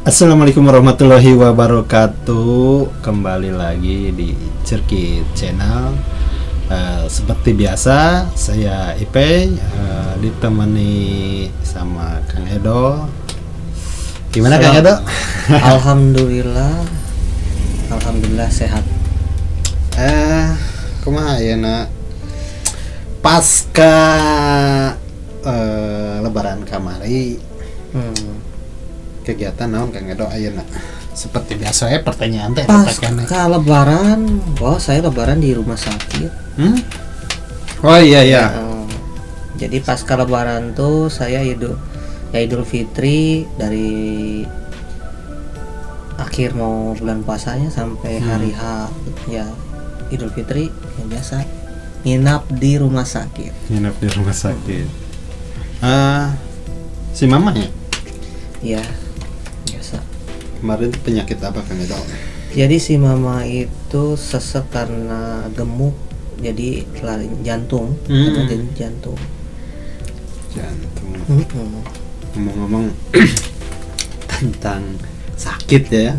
Assalamualaikum warahmatullahi wabarakatuh. Kembali lagi di Cirkit Channel. Seperti biasa, saya Ipe, ditemani sama Kang Edo. Gimana Kang Edo? Alhamdulillah sehat. Kumaha ayeuna pasca Lebaran kamari? Kegiatan naon Kang Edo ayeuna? Seperti biasa ya pertanyaan teh Pasca Lebaran, saya Lebaran di rumah sakit. Oh iya. Jadi pasca Lebaran tuh saya Idul Fitri dari akhir mau bulan puasanya sampai hari H ya Idul Fitri yang biasa nginap di rumah sakit. Si mama ya? Ya biasa. Kemarin penyakit apa Kang Edo? Jadi si mama itu sesek karena gemuk, jadi jantung, jadi jantung. Ngomong-ngomong tentang sakit ya.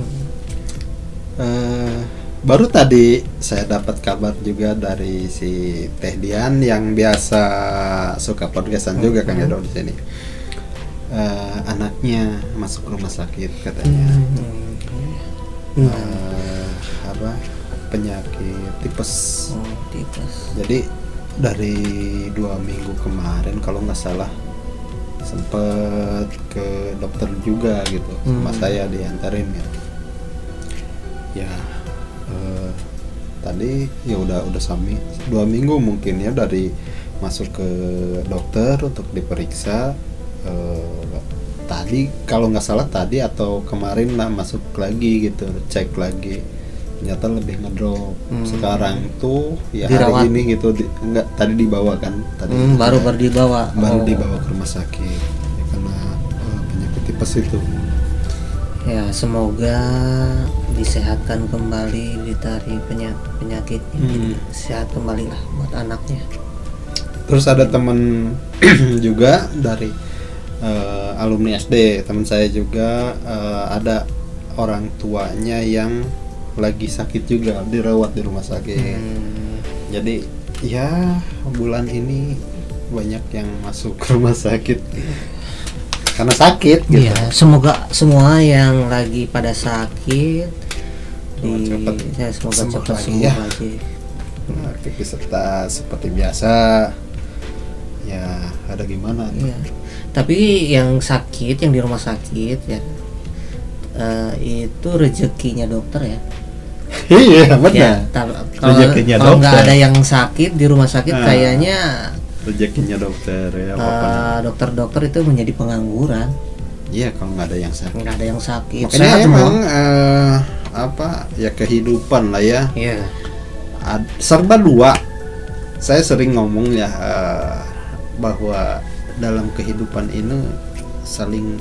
Baru tadi saya dapat kabar juga dari si Teh Dian yang biasa suka podcastan juga Kang Edo di sini. Anaknya masuk rumah sakit katanya. Penyakit tipes. Tipes. Jadi dari 2 minggu kemarin kalau nggak salah sempet ke dokter juga gitu, sama saya diantarin ya. Tadi ya udah sampai 2 minggu mungkin ya dari masuk ke dokter untuk diperiksa. Tadi kalau nggak salah tadi atau kemarin lah masuk lagi gitu, cek lagi, ternyata lebih ngedrop. Sekarang tuh ya dirawat. hari ini gitu enggak, tadi dibawa kan tadi baru dibawa dibawa ke rumah sakit ya, karena penyakit tipes itu ya. Semoga disehatkan kembali dari penyakitnya, sehat kembali lah buat anaknya. Terus ada teman juga dari alumni SD, teman saya juga ada orang tuanya yang lagi sakit juga, dirawat di rumah sakit. Jadi ya bulan ini banyak yang masuk ke rumah sakit karena sakit gitu. Ya, semoga semua yang lagi pada sakit semoga cepat sembuh ya. Lagi. Aktivitas seperti biasa ya, ada gimana ya. Tapi yang sakit, yang di rumah sakit ya, itu rezekinya dokter ya. Iya benar Ya, kalau nggak ada yang sakit di rumah sakit, kayaknya rezekinya dokter ya. Dokter-dokter itu menjadi pengangguran. Iya, kalau nggak ada yang sakit. Nggak ada yang sakit. Makanya emang ya kehidupan lah ya. Iya. Serba dua. Saya sering ngomong ya bahwa dalam kehidupan ini saling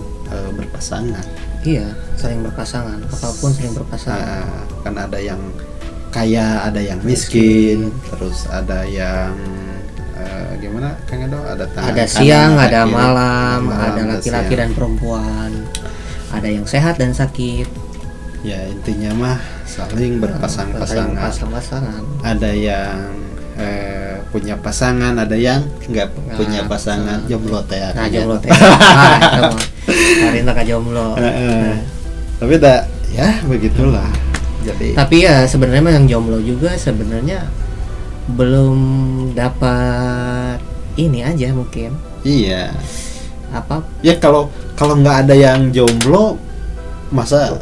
berpasangan. Iya, saling berpasangan. Apapun saling berpasangan. Kan ada yang kaya, ada yang miskin, terus ada yang gimana Kang Edo? Ada siang, ada malam, ada laki-laki dan perempuan, ada yang sehat dan sakit. Ya intinya mah saling berpasang-pasangan. Ada yang punya pasangan, ada yang nggak punya pasangan, jomblo teh. Nah, jomblo teh. Hari ini jomblo. Tapi ya begitulah. Jadi. Tapi ya sebenarnya yang jomblo juga sebenarnya belum dapat ini aja mungkin. Iya. Apa? Ya kalau nggak ada yang jomblo, masa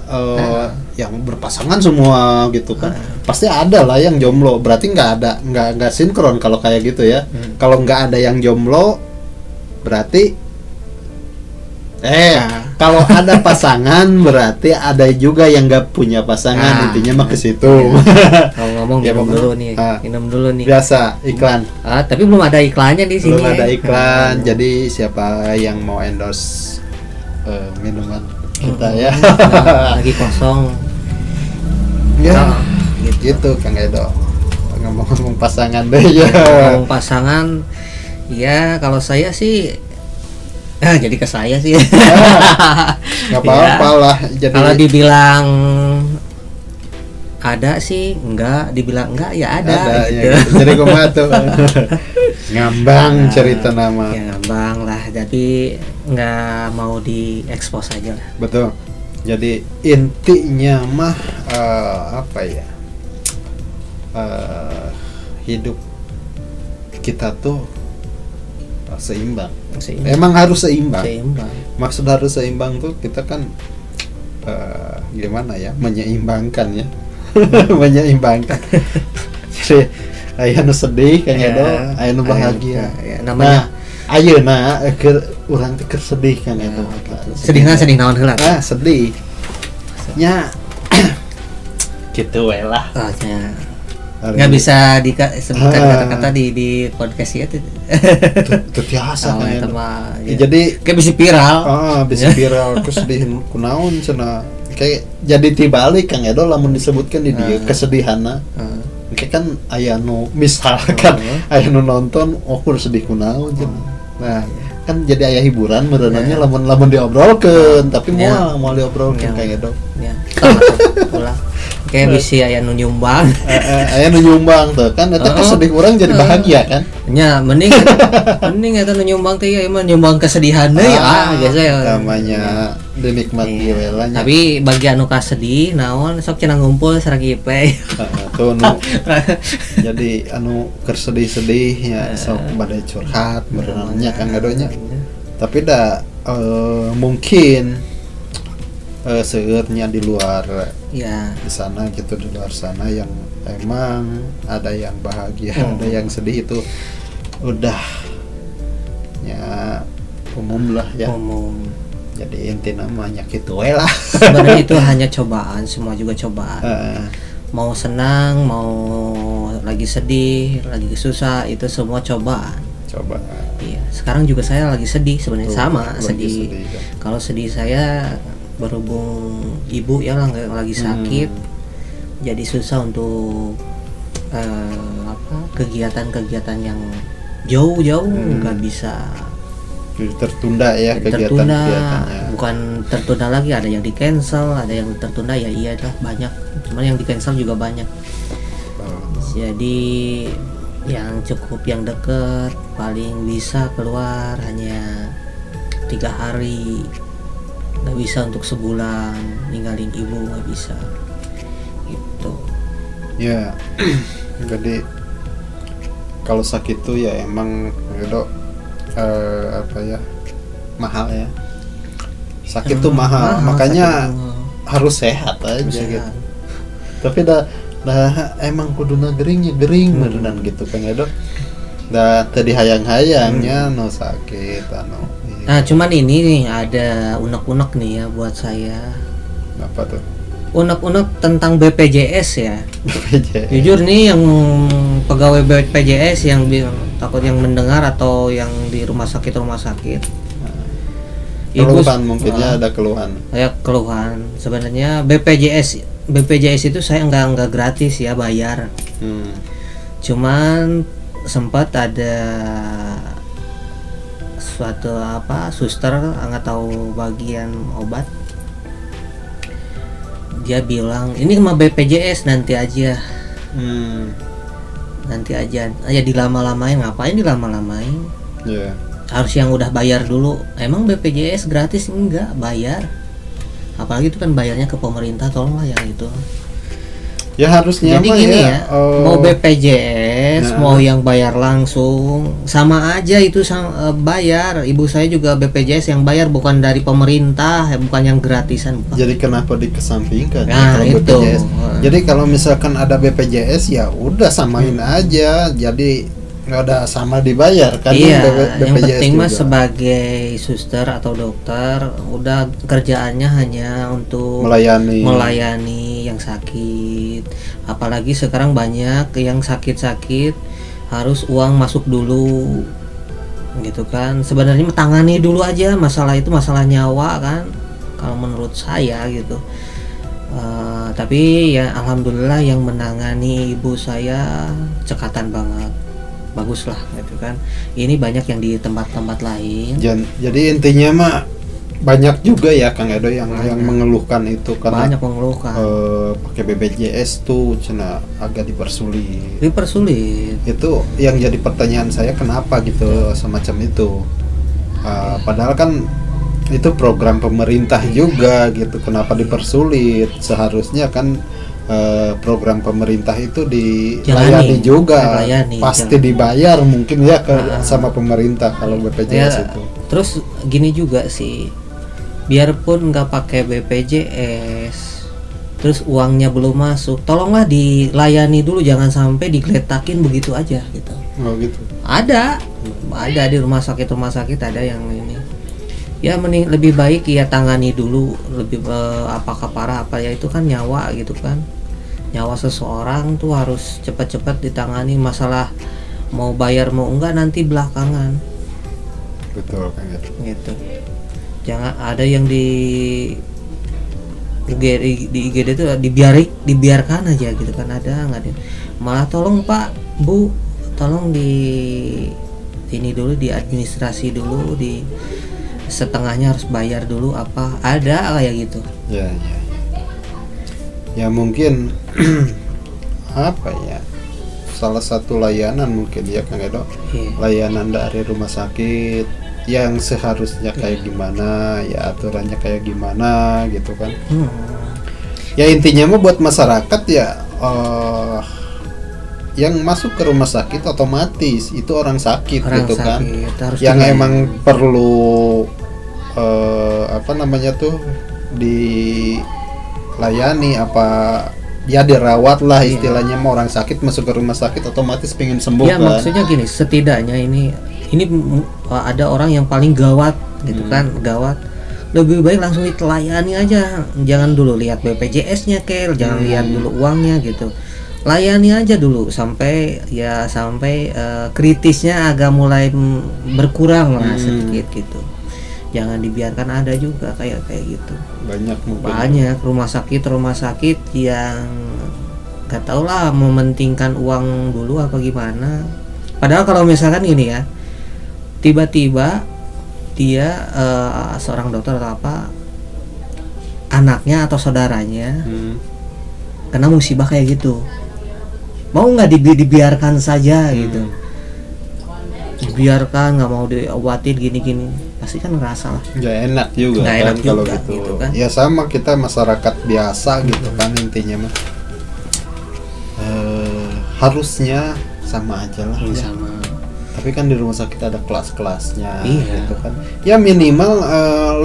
yang berpasangan semua gitu kan, pasti ada lah yang jomblo. Berarti nggak sinkron kalau kayak gitu ya. Kalau nggak ada yang jomblo berarti kalau ada pasangan berarti ada juga yang nggak punya pasangan. Intinya mah ke situ. Kalau ngomong minum dulu nih. Biasa iklan. Tapi belum ada iklannya di sini. Belum ada iklan. Jadi siapa yang mau endorse minuman kita ya lagi kosong ya, gitu Kang Edo. Ngomong pasangan deh ya. Ngomong pasangan ya, kalau saya sih Jadi ke saya sih. Nggak apa-apa Ya. lah. Jadi Kalau dibilang ada sih, enggak. Dibilang enggak ya ada, ada gitu. ya gitu. Jadi kumaha tuh ngambang cerita nama. Ya ngambang lah. Jadi nggak mau diekspos aja lah. Betul. Jadi intinya mah apa ya? Hidup kita tuh seimbang. Emang harus seimbang. Seimbang. Maksud harus seimbang tuh kita kan gimana ya? Menyeimbangkan ya. Menyeimbangkan. Jadi aya nu sedih kayaknya do, aya nu bahagia. Ya, namanya ayeuna urang teh keur sedih kan eta. sedihna sedih naon heula. Sedih. Nya gitu we lah. Oh, ya. Nggak bisa disebutkan kata-kata di podcast ya tuh. Tetiasa Itu kan. mah. Ya, jadi kayak bisa viral. bisa viral kesedihan kunaon cenah. Kayak jadi tibalik Kang Edo lamun disebutkan di dia kesedihanna. Kayak kan aya nu misalkan aya nu nonton kudu sedih kunaon cenah. Nah, kan jadi aya hiburan merenangnya lamun diobrolkeun, tapi moal diobrolkeun Kang Edo. Ya. Ulah. Kayak bisa aya nu nyumbang. Aya nu nyumbang tuh kan eta kesedih urang jadi bahagia kan. Nya mending eta nu nyumbang teh ieu mah nyumbang kesedihan deui biasa ya. Namanya dinikmati we lah. Tapi bagi anu kasedih naon sok cenah ngumpul saragi pe. Tuh nu jadi anu keur sedih-sedih ya sok bade curhat berenangnya Kang Gadonya. Tapi da mungkin seueurnya di luar ya di sana gitu, di luar sana yang emang ada yang bahagia, ada yang sedih, itu udah ya umum lah ya. Umum. Jadi inti namanya gitu we lah. Sebenarnya itu hanya cobaan, semua juga cobaan. Mau senang, mau lagi sedih, lagi susah, itu semua cobaan. Coba. Iya, sekarang juga saya lagi sedih sebenarnya, sama sedih. Kan? Kalau sedih saya berhubung ibu ya lagi sakit, jadi susah untuk kegiatan-kegiatan yang jauh-jauh nggak bisa. Jadi tertunda ya kegiatan-kegiatannya. Bukan tertunda lagi, ada yang di cancel, ada yang tertunda ya iya lah banyak. Cuman yang di cancel juga banyak. Jadi yang cukup yang deket paling bisa keluar hanya 3 hari. Nggak bisa untuk sebulan ninggalin ibu, nggak bisa gitu ya. Jadi kalau sakit tuh ya emang gitu apa ya, mahal ya, sakit tuh mahal, makanya harus sehat aja gitu. Tapi dah emang kuduna gering beneran gitu kan ya dok. Dah tadi hayang-hayangnya no sakit anu. Nah cuman ini nih ada unek-unek nih ya buat saya. Apa tuh? Unek-unek tentang BPJS ya. BPJS. Jujur nih yang pegawai BPJS yang takut yang mendengar atau yang di rumah sakit. Keluhan mungkinnya ada keluhan. Kayak keluhan. Sebenarnya BPJS itu saya nggak gratis ya, bayar. Cuman sempat ada suatu suster nggak tahu bagian obat, dia bilang ini mah BPJS nanti aja ya dilama-lamain. Ngapain dilama-lamain? Harus yang udah bayar dulu. Emang BPJS gratis? Enggak, bayar. Apalagi itu kan bayarnya ke pemerintah, tolonglah yang itu. Ya harusnya jadi gini ya, mau BPJS mau yang bayar langsung sama aja itu bayar. Ibu saya juga BPJS yang bayar, bukan dari pemerintah, bukan yang gratisan, bukan. Jadi kenapa dikesampingkan kalau itu BPJS? Jadi kalau misalkan ada BPJS ya udah samain aja, jadi nggak ada sama dibayar kan. Iya, BPJS yang penting mah juga. sebagai suster atau dokter udah kerjaannya hanya untuk melayani yang sakit. Apalagi sekarang banyak yang sakit-sakit harus uang masuk dulu gitu kan. Sebenarnya tangani dulu aja masalah itu, masalah nyawa kan kalau menurut saya gitu. Tapi ya alhamdulillah yang menangani ibu saya cekatan banget. bagus lah gitu kan. Ini banyak yang di tempat-tempat lain. Jadi intinya mah banyak juga ya Kang Edo yang mengeluhkan itu karena banyak mengeluhkan pakai BPJS tuh cina agak dipersulit. Itu yang jadi pertanyaan saya, kenapa gitu semacam itu. Padahal kan itu program pemerintah juga gitu, kenapa dipersulit? Seharusnya kan program pemerintah itu dilayani juga, pasti dibayar mungkin ya sama pemerintah kalau BPJS itu. Terus gini juga sih, biarpun nggak pakai BPJS, terus uangnya belum masuk, tolonglah dilayani dulu, jangan sampai digeletakin begitu aja gitu. Oh gitu. Ada di rumah sakit ada yang ini. Ya lebih baik ya tangani dulu, lebih apakah parah apa ya, itu kan nyawa gitu kan. Nyawa seseorang tuh harus cepat-cepat ditangani, masalah mau bayar mau enggak nanti belakangan. Betul kan gitu. Jangan ada yang di IGD itu dibiarkan aja gitu kan, ada nggak ada. Malah tolong Pak, Bu, tolong ini dulu, di administrasi dulu, di setengahnya harus bayar dulu apa, ada kayak gitu. Ya mungkin apa ya, salah satu layanan mungkin ya Kang Edo, layanan dari rumah sakit yang seharusnya kayak gimana ya, aturannya kayak gimana gitu kan. Ya intinya mah buat masyarakat ya, yang masuk ke rumah sakit otomatis itu orang sakit gitu kan, yang emang perlu apa namanya tuh dilayani, apa ya dirawat lah istilahnya. Mau orang sakit masuk ke rumah sakit otomatis pengen sembuh ya, kan. Maksudnya gini, setidaknya ini ada orang yang paling gawat gitu kan, gawat, lebih baik langsung ditelayani aja, jangan dulu lihat BPJS-nya jangan lihat dulu uangnya gitu. Layani aja dulu sampai kritisnya agak mulai berkurang lah sedikit gitu. Jangan dibiarkan, ada juga kayak gitu. Banyak rumah sakit yang nggak tahu lah mementingkan uang dulu apa gimana. Padahal kalau misalkan ini ya, tiba-tiba dia seorang dokter atau apa, anaknya atau saudaranya kena musibah kayak gitu, mau nggak dibiarkan saja gitu, dibiarkan, nggak mau diobatin gini-gini, pasti kan ngerasa lah nggak enak juga kan kalau gitu kan. Ya sama kita masyarakat biasa gitu kan, intinya mah harusnya sama aja lah ya. Sama. Tapi kan di rumah sakit ada kelas-kelasnya gitu kan. Ya minimal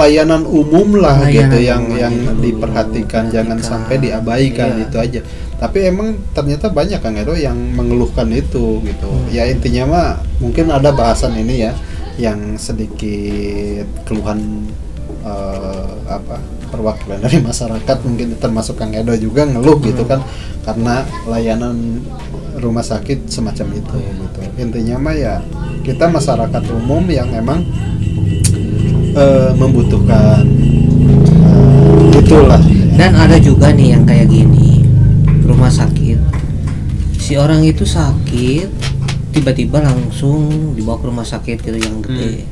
layanan umum lah gitu yang diperhatikan, jangan sampai diabaikan, itu aja. Tapi emang ternyata banyak Kang Edo yang mengeluhkan itu gitu. Ya intinya mah mungkin ada bahasan ini ya, yang sedikit keluhan perwakilan dari masyarakat, mungkin termasuk Kang Edo juga ngeluh gitu kan, karena layanan rumah sakit semacam itu gitu. Intinya mah ya kita masyarakat umum yang emang membutuhkan itulah. Dan ada juga nih yang kayak gini, rumah sakit, si orang itu sakit tiba-tiba langsung dibawa ke rumah sakit gitu yang gede,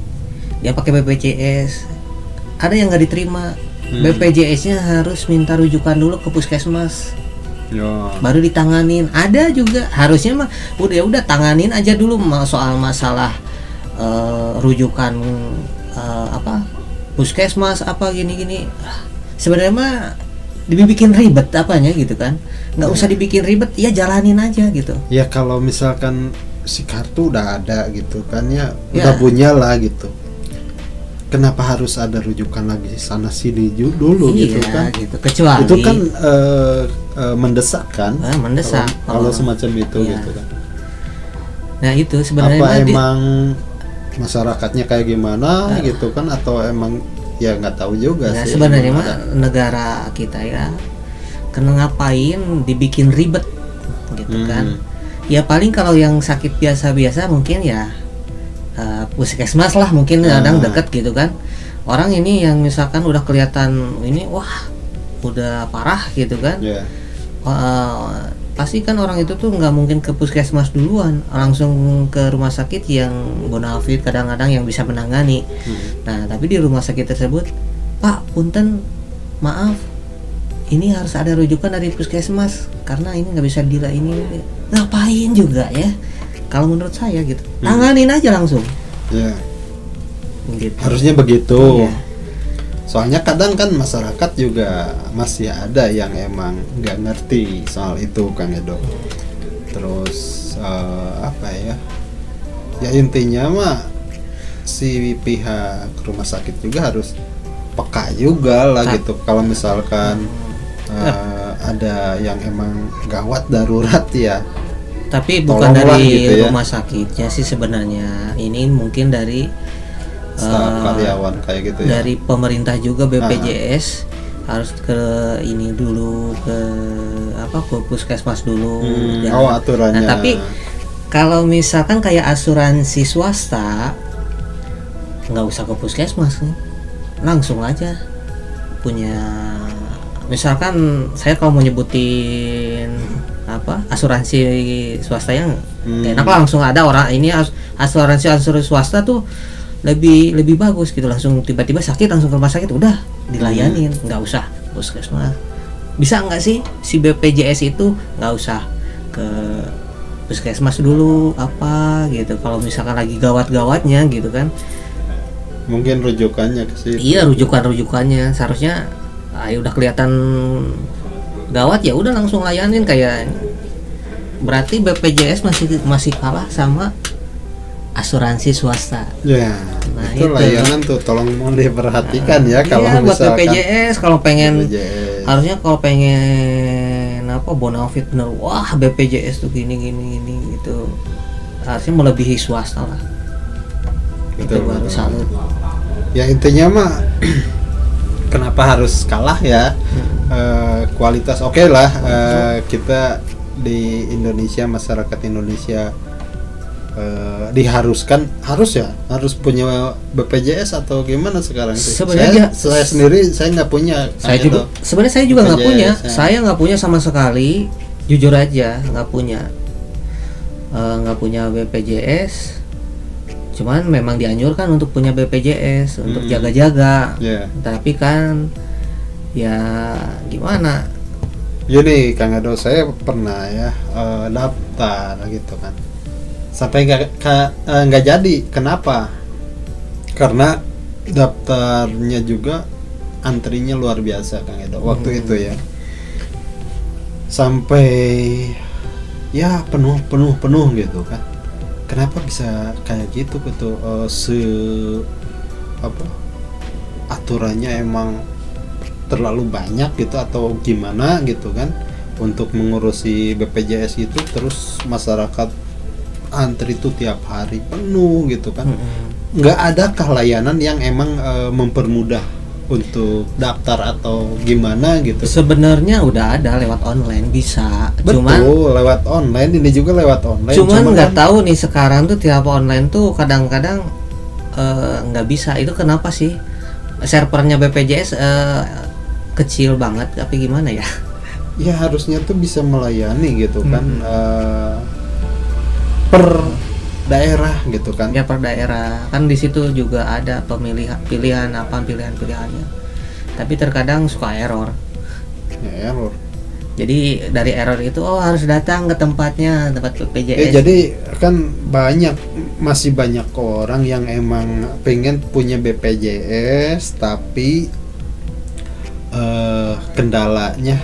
dia pakai BPJS, ada yang nggak diterima. BPJS-nya harus minta rujukan dulu ke puskesmas, baru ditanganin. Ada juga harusnya mah udah tanganin aja dulu soal masalah rujukan puskesmas apa gini-gini. Sebenarnya mah dibikin ribet apanya gitu kan, nggak usah dibikin ribet, ya jalanin aja gitu. Ya kalau misalkan si kartu udah ada gitu kan ya, udah punya lah gitu, kenapa harus ada rujukan lagi sana sini dulu gitu kan gitu. Kecuali itu kan mendesak kan, mendesak kalau semacam itu gitu kan. Nah itu sebenarnya apa emang masyarakatnya kayak gimana gitu kan, atau emang ya nggak tahu juga sih sebenarnya mah negara kita ya, kena ngapain dibikin ribet gitu kan. Ya paling kalau yang sakit biasa-biasa mungkin ya puskesmas lah mungkin kadang deket gitu kan. Orang ini yang misalkan udah kelihatan ini wah udah parah gitu kan, pasti kan orang itu tuh nggak mungkin ke puskesmas duluan, langsung ke rumah sakit yang bonafit kadang-kadang yang bisa menangani. Nah tapi di rumah sakit tersebut, Pak punten maaf ini harus ada rujukan dari puskesmas karena ini nggak bisa ini ngapain juga ya, kalau menurut saya gitu, tanganin aja langsung Ya, gitu. harusnya begitu. Iya. Soalnya kadang kan masyarakat juga masih ada yang emang nggak ngerti soal itu Kang Edo. Terus apa ya? Ya intinya mah si pihak rumah sakit juga harus peka juga lah gitu. Kalau misalkan ada yang emang gawat darurat ya. Tapi bukan Tolonglah dari gitu ya. rumah sakitnya sih sebenarnya, ini mungkin dari Staf karyawan kayak gitu ya. dari pemerintah juga, BPJS harus ke ini dulu ke ke puskesmas dulu. Oh aturannya. Nah tapi kalau misalkan kayak asuransi swasta nggak usah ke puskesmas nih, langsung aja punya, misalkan saya kalau mau nyebutin asuransi swasta yang enak, langsung ada orang ini asuransi swasta tuh lebih bagus gitu, langsung tiba-tiba sakit langsung ke rumah sakit udah dilayanin, nggak usah puskesmas. Bisa nggak sih si BPJS itu nggak usah ke puskesmas dulu gitu, kalau misalkan lagi gawat-gawatnya gitu kan. Mungkin rujukannya ke situ. Iya, rujukannya seharusnya udah kelihatan gawat ya udah langsung layanin, kayak berarti BPJS masih kalah sama asuransi swasta. Ya, Nah, itu itu. layanan tuh tolong mau diperhatikan ya kalau Iya, buat misalkan BPJS kalau pengen BPJS. harusnya kalau pengen bonafit bener, wah BPJS tuh gini gitu, harusnya melebihi swasta lah. Betul, Itu baru betul. salut. Ya intinya mah kenapa harus kalah ya? Kualitas oke lah, kita di Indonesia, masyarakat Indonesia diharuskan harus punya BPJS atau gimana sekarang sih? Sebenarnya saya sendiri saya nggak punya. Sebenarnya saya juga nggak BPJS, punya, ya. saya nggak punya sama sekali, jujur aja nggak punya BPJS. Cuman memang dianjurkan untuk punya BPJS untuk jaga-jaga. Yeah. Tapi kan ya gimana? Gini Kang Edo, saya pernah ya daftar gitu kan, sampai nggak jadi. Kenapa? Karena daftarnya juga antrinya luar biasa Kang Edo waktu itu ya, sampai ya penuh gitu kan. Kenapa bisa kayak gitu gitu? Aturannya emang terlalu banyak gitu atau gimana gitu kan untuk mengurusi BPJS itu, terus masyarakat antri itu tiap hari penuh gitu kan. Nggak adakah layanan yang emang mempermudah untuk daftar atau gimana gitu? Sebenarnya udah ada lewat online bisa. Betul, Cuman lewat online, ini juga lewat online. Cuman nggak kan, tahu nih sekarang tuh tiap online tuh kadang-kadang nggak bisa. Itu kenapa sih? Servernya BPJS kecil banget, tapi gimana ya? ya harusnya tuh bisa melayani gitu kan, per daerah gitu kan. Ya per daerah kan di situ juga ada pilihannya. Tapi terkadang suka error. Ya, error. Jadi dari error itu harus datang ke tempat BPJS. Jadi kan masih banyak orang yang emang pengen punya BPJS tapi kendalanya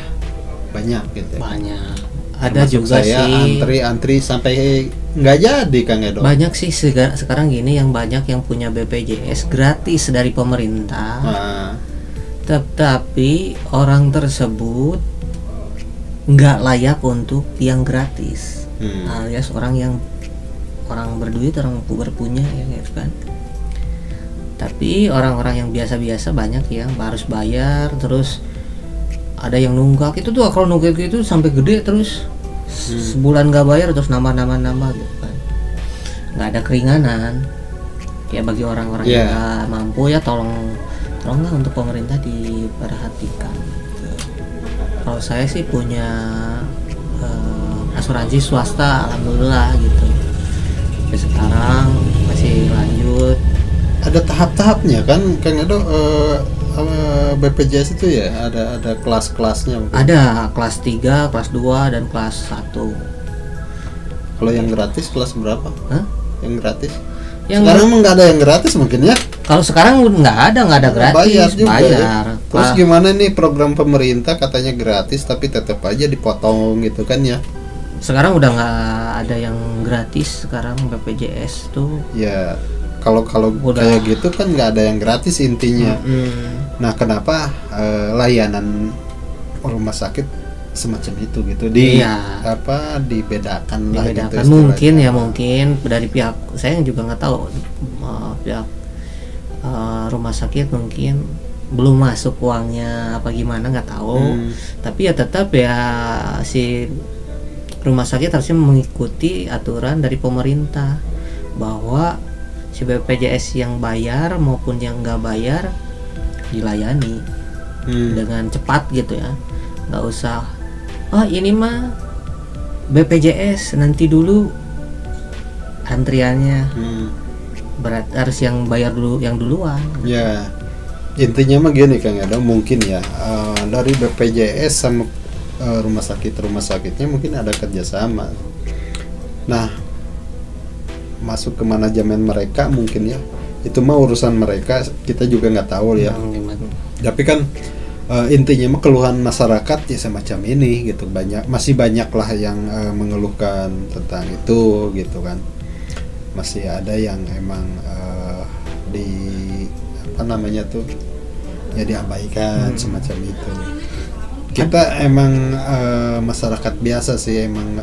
banyak gitu. Banyak. Ada Termasuk juga saya sih. antri sampai nggak jadi Kang Edo. Banyak sih sekarang gini yang banyak yang punya BPJS gratis dari pemerintah. Nah, Tapi orang tersebut nggak layak untuk yang gratis, alias orang berduit, orang berpunya ya gitu kan. Tapi orang-orang yang biasa-biasa banyak yang harus bayar, terus ada yang nunggak. Itu tuh kalau nunggak itu sampai gede terus sebulan nggak bayar terus nambah gitu kan. Nggak ada keringanan. Ya bagi orang-orang yang nggak mampu ya tolonglah untuk pemerintah diperhatikan gitu. Kalau saya sih punya asuransi swasta, alhamdulillah gitu. Sampai sekarang masih lanjut. Ada tahap-tahapnya kan Kang Edo, BPJS itu ya ada kelas-kelasnya mungkin. Ada kelas 3, kelas 2 dan kelas 1. Kalau yang gratis kelas berapa? Hah? Yang gratis? Yang Sekarang emang nggak ada yang gratis mungkin ya? kalau sekarang nggak ada gratis, Bayar juga ya. bayar. Terus gimana nih program pemerintah katanya gratis tapi tetap aja dipotong gitu kan ya? Sekarang udah nggak ada yang gratis sekarang BPJS tuh. Ya kalau Udah. kayak gitu kan nggak ada yang gratis intinya. Nah kenapa layanan rumah sakit semacam itu gitu Iya. dibedakan lah gitu Dibedakan istilahnya. mungkin ya, mungkin dari pihak saya juga nggak tahu, pihak rumah sakit mungkin belum masuk uangnya apa gimana nggak tahu. Tapi ya tetap ya si rumah sakit harusnya mengikuti aturan dari pemerintah bahwa si BPJS yang bayar maupun yang nggak bayar dilayani dengan cepat gitu ya, nggak usah ini mah BPJS nanti dulu antriannya, berat harus yang bayar dulu yang duluan. Ya intinya mah gini Kang Edo, mungkin ya dari BPJS sama rumah sakitnya mungkin ada kerjasama. Nah masuk ke manajemen mereka mungkin ya, itu mah urusan mereka, kita juga nggak tahu ya. Tapi kan intinya mah keluhan masyarakat ya semacam ini gitu, masih banyak lah yang mengeluhkan tentang itu gitu kan. Masih ada yang emang di apa namanya tuh ya diabaikan semacam itu. Kita emang masyarakat biasa sih emang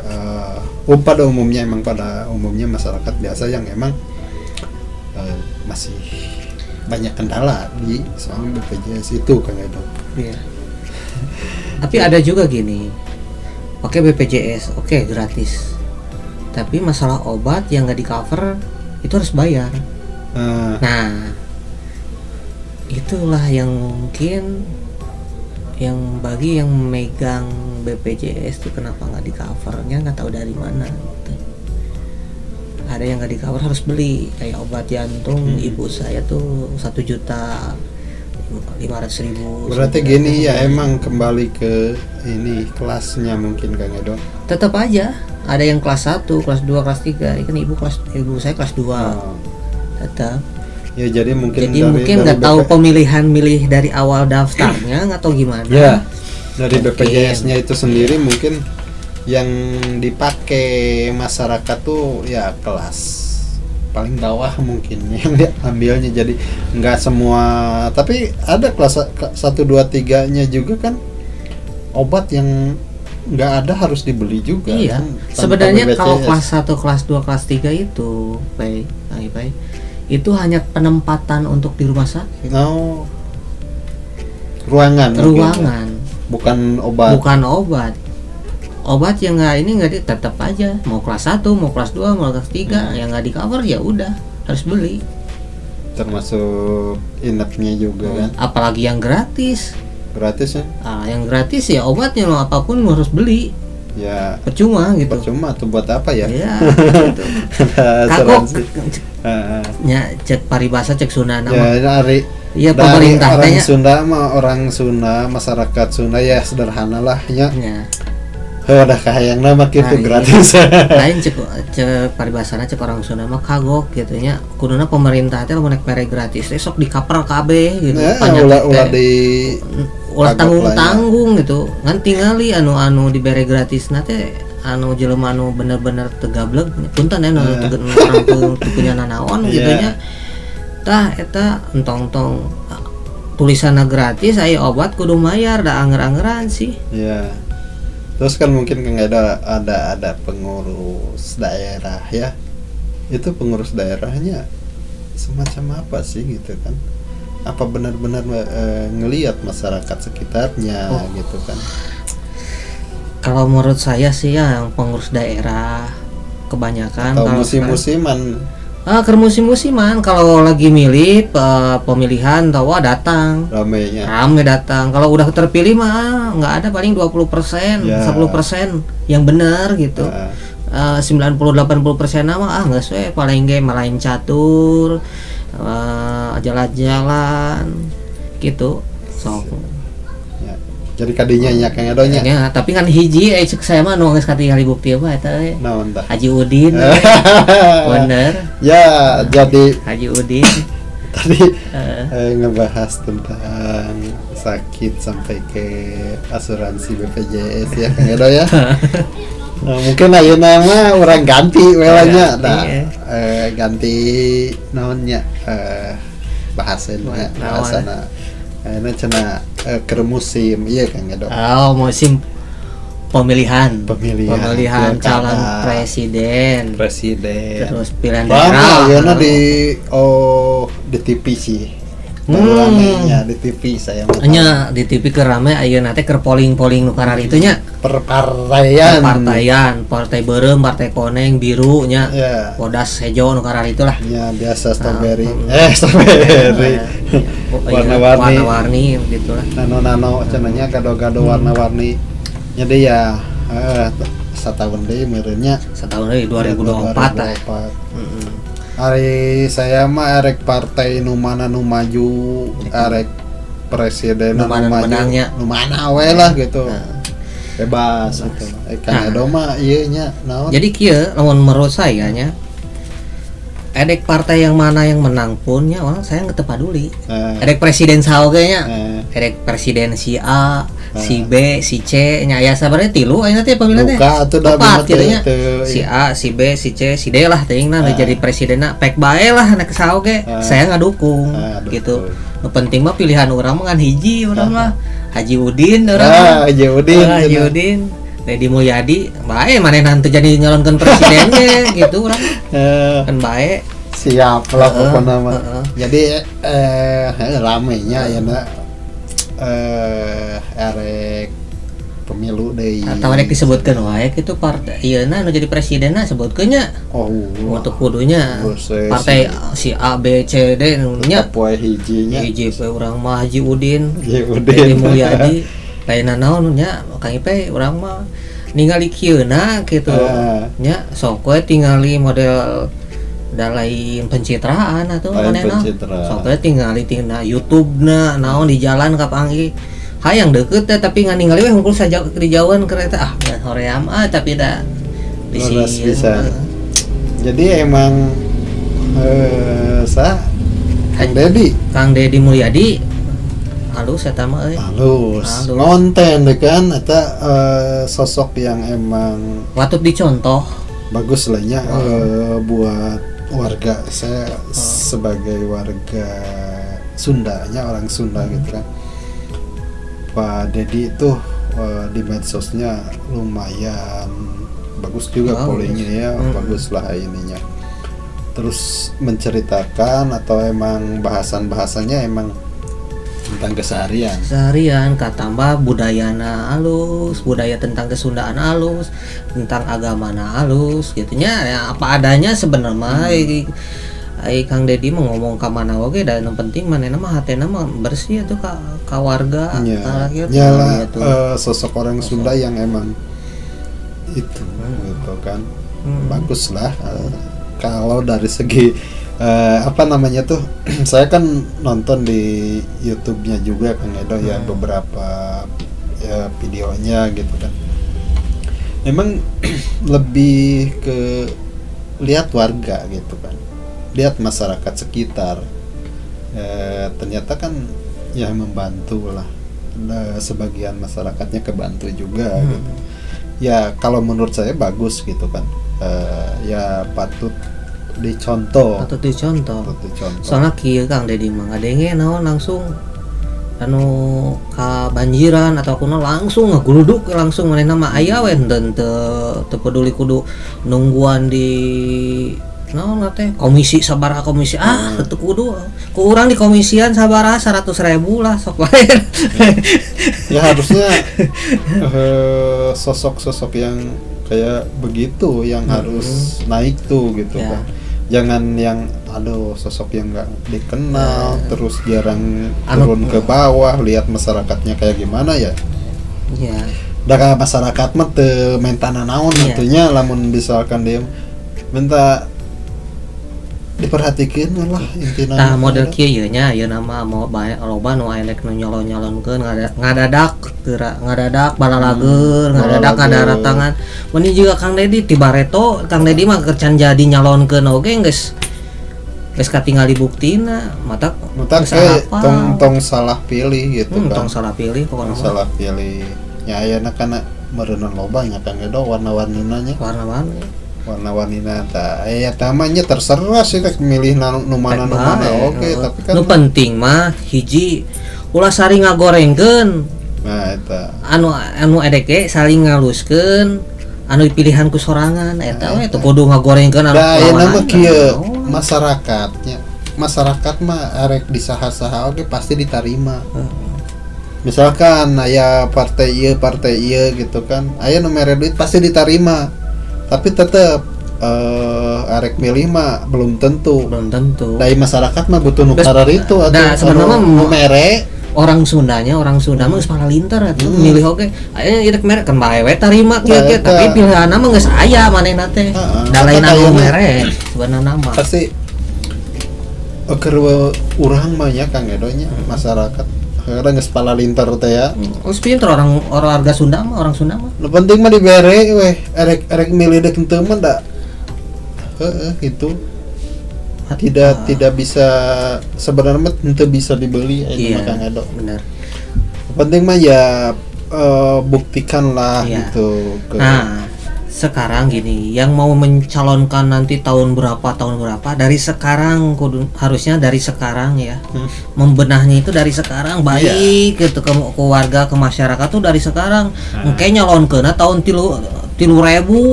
pada umumnya masyarakat biasa yang emang masih banyak kendala di soal BPJS itu kan itu. Iya. Tapi ada juga gini, pakai BPJS oke, gratis, tapi masalah obat yang nggak di cover itu harus bayar. Nah itulah yang mungkin yang bagi yang megang BPJS tuh kenapa nggak di covernya, nggak tahu dari mana gitu. Ada yang nggak di cover harus beli, kayak obat jantung ibu saya tuh 1.500.000. Berarti gini ya, emang kembali ke ini kelasnya mungkin Kang Edo. Tetap aja ada yang kelas 1, kelas 2, kelas 3. Kan ibu saya kelas 2. Tetap. Ya jadi mungkin nggak tahu pemilihan milih dari awal daftarnya, nggak tahu gimana. Ya dari BPJS-nya itu sendiri mungkin yang dipakai masyarakat tuh ya kelas paling bawah mungkin yang diambilnya, jadi nggak semua, tapi ada kelas 1, 2, 3 nya juga kan obat yang nggak ada harus dibeli juga. Iya. Kan, sebenarnya kalau kelas 1, kelas 2, kelas 3 itu baik, itu hanya penempatan untuk di rumah sakit. Ruangan. Bukan obat. Obat yang nggak tetap aja, mau kelas 1, mau kelas 2, mau kelas 3 yang nggak di cover ya udah harus beli. Termasuk inapnya juga kan. Apalagi yang gratis. Gratis ya? Yang gratis ya obatnya lo apapun harus beli. Ya. Percuma gitu. Percuma tuh buat apa ya? Ya. Gitu. Kagok. Ya cek paribasa, cek Sunda nama. Ya iya pemerintah orang Sunda mah, orang Sunda, masyarakat Sunda ya sederhana lah ya. Udah kahayang nama gitu gratis. Lain cek paribasana cek orang Sunda mah kagok gitu nya. Kuduna pemerintah teh mau naik mere gratis teh sok dikaper kabeh gitu. Ulah tanggung-tanggung gitu. Ngan tingali anu dibere gratis teh anu jelema anu bener-bener tegableg punten anu orang tuh punya nanaon gitu nya. Tah eta entong-entong tulisanna gratis aya obat kudu mayar, da anger-angeran sih. Iya. Terus kan mungkin ada pengurus daerah ya. Itu pengurus daerahnya semacam apa sih gitu kan? Apa benar-benar ngelihat masyarakat sekitarnya gitu kan? Kalau menurut saya sih ya yang pengurus daerah kebanyakan atau musim-musiman Ke musim-musiman kalau lagi milih pemilihan tawa datang. ramenya. Rame datang. Kalau udah terpilih mah nggak ada, paling 20%, Ya. 10% yang benar gitu. 90-80% mah nggak sesuai, paling ge main catur, jalan-jalan gitu. Sok. Ya. Jadi kadinya nya Kang Edonya. Ya, tapi kan hiji cek saya mah nu geus katingali bukti apa eta we. Naon tah? Haji Udin. Bener. Ya, jadi Haji Udin. tadi ngebahas tentang sakit sampai ke asuransi BPJS ya Kang Edo ya. Nah, mungkin ayeuna nama orang ganti welanya ganti naonnya bahasana ayeuna cenah keur musim iya Kang Edo. Oh, musim pemilihan Pemilihan calon presiden. terus pilihan Lama daerah. ayeuna di TV sih. Baru ramenya di TV saya mah. Nya di TV keur rame ayeuna teh keur polling-polling nu karar itu nya. Perpartaian. Partai Beureum, Partai Koneng, Biru nya. Ya. Bodas Hejo nu karar itulah. Ya biasa strawberry. Nah, Strawberry. Warna-warni gitulah. Nano cenanya gado-gado warna-warni. Jadi ya satahun deui meureunnya. Setahun deui 2024 tah. Heeh. Hari saya mah arek partai nu mana nu maju, arek presiden nu Nu mana nu maju, menangnya. nu mana we lah gitu. Nah. Bebas gitu. Kang Edo mah ieu nya naon? Jadi kieu lamun menurut saya nya edek partai yang mana yang menang pun nya orang saya nggak peduli. Edek presiden saoge nya. Edek presiden si A, si B, si C nya aya sabarnya tilu ayeuna teh pemilihan teh. Buka atuh da Opat kitu nya. teu. Si A, si B, si C, si D lah teuingna jadi presidenna pek bae lah nek saoge. Saya nggak dukung gitu. Nu penting mah pilihan urang mah ngan hiji urang mah. Haji Udin urang. Haji Udin. Haji Udin. Deddy Mulyadi bae manehna teu jadi nyalonkeun presiden ge gitu urang. Kan bae. Siap lah pokoknya mah. Jadi ramenya ayeuna arek pemilu deui. Atau rek disebutkeun wae kitu partai ieuna nu jadi presidenna sebutkeun nya. Oh, Untuk kudunya Bose, partai si A B C D nya poe hijinya. hiji pe urang mah Haji Udin. Haji Udin. Deddy Mulyadi. Lainna naon nya Kang Ipe urang mah ningali kieuna kitu. Nya sok we tingali model da lain pencitraan atau manehna. Sok we tingali tina YouTube-na naon di jalan ka panggih. Hayang deukeut teh tapi ngan ningali we hungkul saja di jauhan kereta dan hoream tapi da di bisa. Jadi emang Kang Deddy Mulyadi halus eta mah euy. Halus. Ngonten deh kan eta sosok yang emang Patut dicontoh. bagus lah nya buat warga saya sebagai warga Sundanya orang Sunda gitu kan. Pak Deddy itu di medsosnya lumayan bagus juga pollingnya ya, bagus lah ininya. Terus menceritakan atau emang bahasan-bahasanya emang tentang keseharian katambah budayana halus, budaya tentang kesundaan halus, tentang agamana halus gitunya ya, apa adanya sebenarnya. Kang Deddy mau ngomong ke mana oke dan yang penting manehna mah hatena mah bersih itu ka warga gitu. Sosok orang Sunda yang emang itu gitu kan. Bagus lah kalau dari segi apa namanya tuh saya kan nonton di YouTube-nya juga Kang Edo ya beberapa videonya gitu kan. Memang lebih ke lihat warga gitu kan. Lihat masyarakat sekitar. Ternyata kan ya membantu lah. Sebagian masyarakatnya kebantu juga gitu. Ya kalau menurut saya bagus gitu kan. Ya patut dicontoh. Soalnya kieu Kang Deddy mah ngadenge naon langsung anu kabanjiran atau kuno langsung ngaguluduk langsung manehna mah aya we henteu teu peduli kudu nungguan di naon teh komisi sabaraha komisi teu kudu ku urang di komisian sabaraha 100.000 lah sok wae. Ya harusnya sosok-sosok yang kayak begitu yang harus naik tuh gitu kan. jangan yang aduh sosok yang nggak dikenal terus jarang Anu- turun ke bawah lihat masyarakatnya kayak gimana ya. ya Da ka masyarakat mah teu menta nanaon Iya. atunya lamun misalkan dia minta diperhatikeun lah intina. tah model kieu ieu nya ieu nama mau bae loba nu aya rek nu nyalon-nyalonkeun ngadadak ngadadak balalager ngadadak Balalager. ngadatangan mun juga Kang Dedi ti Bareto Kang Dedi mah kercan jadi nyalonkeun oge geus katingali buktina mata Mutak geus tong salah pilih gitu kan. tong salah pilih pokokna mah Salah pilih. Ya ayeuna kana meureunna loba nya Kang Edo warna-warnina nya. Warna-warnina tah aya tamanya terserah sih rek milih nu mana oke tapi kan nu penting mah hiji ulah saling ngagorengkeun nah eta anu edeke saling ngaluskeun anu pilihan ku sorangan eta we teu kudu ngagorengkeun anu da ayeuna mah lawanan. kieu masyarakatnya masyarakat mah arek disaha-saha oke pasti diterima. Misalkan aya partai ieu gitu kan aya nu mere duit pasti diterima tapi tetep arek milih mah belum tentu. Dari masyarakat mah butuh nu kararitu Nah, sebenarnya nu mere orang Sunda mah geus palalinter atuh milih oge aya irek mere kan bae we tarima kieu Eta. tapi pilihanna mah geus aya manehna teh da lain anu mere sebenarnya mah pasti keur urang mah nya Kang Edo nya masyarakat kadang geus palalinter teh ya. Geus pinter orang warga Sunda mah Nu penting mah dibere weh erek milih dek henteu mah da gitu. Tidak bisa sebenarnya mah henteu bisa dibeli aya mah Kang Edo. Bener. Penting mah ya buktikanlah Iya. gitu ke Nah, sekarang gini, yang mau mencalonkan nanti tahun berapa dari sekarang harusnya dari sekarang ya. Membenahnya itu dari sekarang baik gitu ke warga ke masyarakat tuh dari sekarang. Engke nyalonkeunna tahun 3.000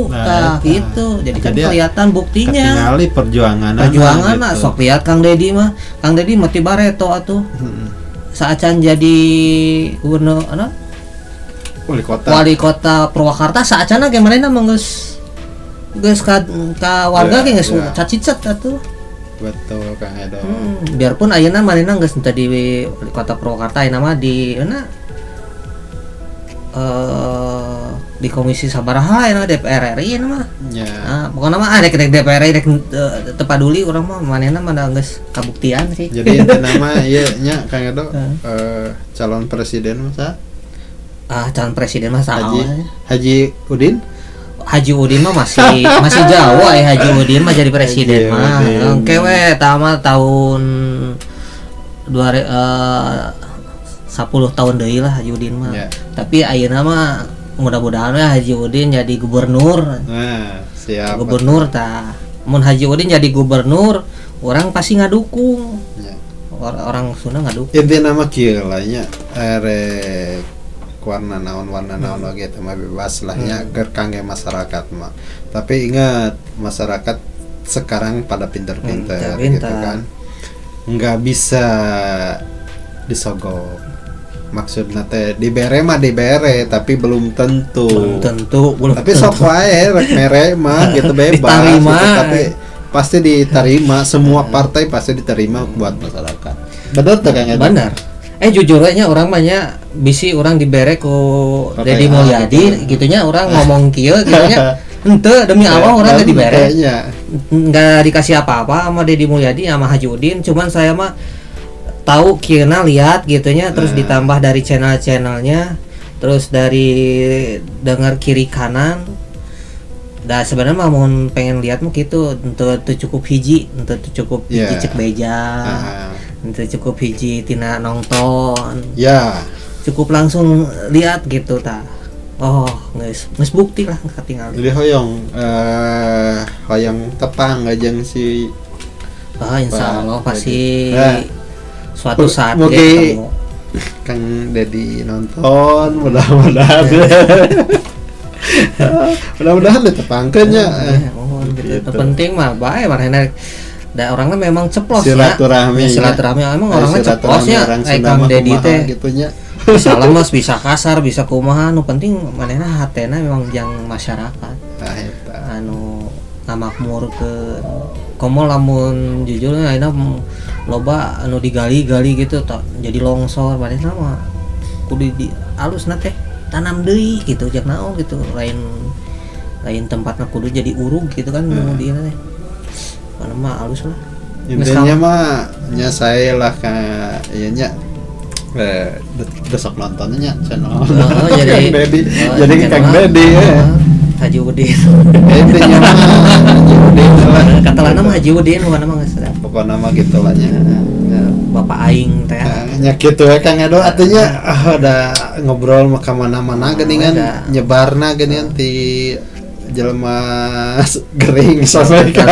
tah gitu. Jadi kan kelihatan buktinya. ketingali perjuangan Nah, sok lihat Kang Dedi mah ti Bareto atuh. Saacan jadi gubernur wali kota Purwakarta saacana ge manehna mah geus ka warga ge geus cacicet atuh. betul Kang Edo. Biarpun ayeuna manehna geus teu di wali kota Purwakarta ayeuna mah di di komisi sabaraha ayeuna DPR RI ayeuna mah. Ya. Nah, pokoknya mah rek DPR RI rek teu paduli urang mah manehna mah geus kabuktian sih. Jadi itu nama ieu nya Kang Edo calon presiden masa Calon presiden mah sama. Haji Udin. Haji Udin mah masih jauh Haji Udin mah jadi presiden Haji mah. Udin. Engke we tama tahun 10 tahun deui lah Haji Udin mah. Ya. Tapi ayeuna mah mudah-mudahan we Haji Udin jadi gubernur. Nah, siap. Gubernur tah. Mun Haji Udin jadi gubernur, orang pasti ngadukung. Ya. Orang Sunda ngadukung. Intinya nama kieu lah nya erek warna naon oge teh mah bebas lah nya keur kangge masyarakat mah. Tapi ingat masyarakat sekarang pada pinter-pinter gitu kan. Nggak bisa disogok. Maksudna teh dibere mah dibere tapi belum tentu. Tapi sok wae rek mere mah gitu bebas. Diterima. Gitu, tapi pasti diterima, semua partai pasti diterima buat masyarakat. Bener tuh Kang Edo? Bener. Jujur aja orang banyak bisi orang dibere ku Deddy Mulyadi gitunya orang ngomong kieu gitunya henteu demi Allah orang teh dibere. Enggak dikasih apa-apa sama Deddy Mulyadi sama Haji Udin, cuman saya mah tahu kieuna lihat gitunya terus ditambah dari channel-channelnya terus dari dengar kiri kanan. Dah sebenarnya mah mau pengen lihat mah gitu untuk cukup hiji cek beja. Itu cukup hiji tina nonton ya cukup langsung lihat gitu ta geus bukti lah katingal jadi hoyong tepang jeung si insya Allah pasti suatu saat ketemu Kang Dedi nonton mudah-mudahan mudah-mudahan ditepangkeunnya gitu. Penting mah bae marahna da orangnya memang ceplos silaturahmi emang orangnya ceplosnya Kang Dedi teh gitunya salah mas bisa kasar bisa kumaha nu penting manehna hatena memang jang masyarakat nah eta anu ngamakmurkeun komo lamun jujur ayeuna loba anu digali-gali gitu jadi longsor manehna mah kudu di alusna teh tanam deui gitu jak naon gitu lain tempatna kudu jadi urug gitu kan nu dieu teh mana mah alus lah intinya mah nya saya lah ieu nya besok nontonnya channel jadi jadi Kang Dedi Haji Udin. Intinya mah Haji Udin lah. Katalana mah Haji Udin, bukan nama geus. Pokokna mah gitu lah nya. Bapak aing teh. Nya kitu we Kang Edo artinya udah ngobrol mah ka mana-mana geuningan nyebarna geuningan ti jelema gering sampai ka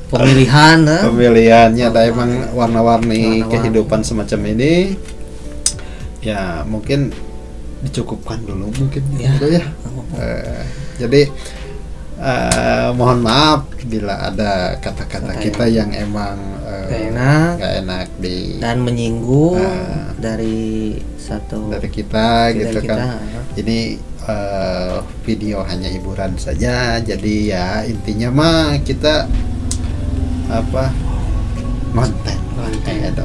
pemilihannya ada emang warna-warni kehidupan semacam ini ya mungkin dicukupkan dulu mungkin gitu ya. Jadi mohon maaf bila ada kata-kata kita yang emang gak enak dan menyinggung dari kita gitu kan. Ini video hanya hiburan saja, jadi ya intinya mah kita konten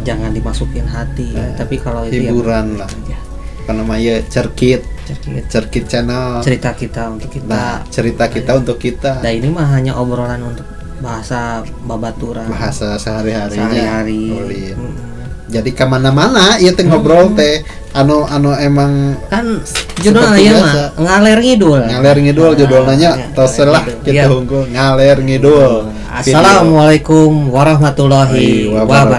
jangan dimasukin hati tapi kalau itu hiburan ya, lah apa namanya cerkit channel cerita kita untuk kita cerita kita untuk kita. Nah ini mah hanya obrolan untuk bahasa babaturan bahasa sehari-harinya jadi kemana-mana ya teh ngobrol teh anu emang kan judulnya ya mah ngaler ngidul judulnya terserah kita unggul ngaler ngidul. Assalamualaikum warahmatullahi wabarakatuh.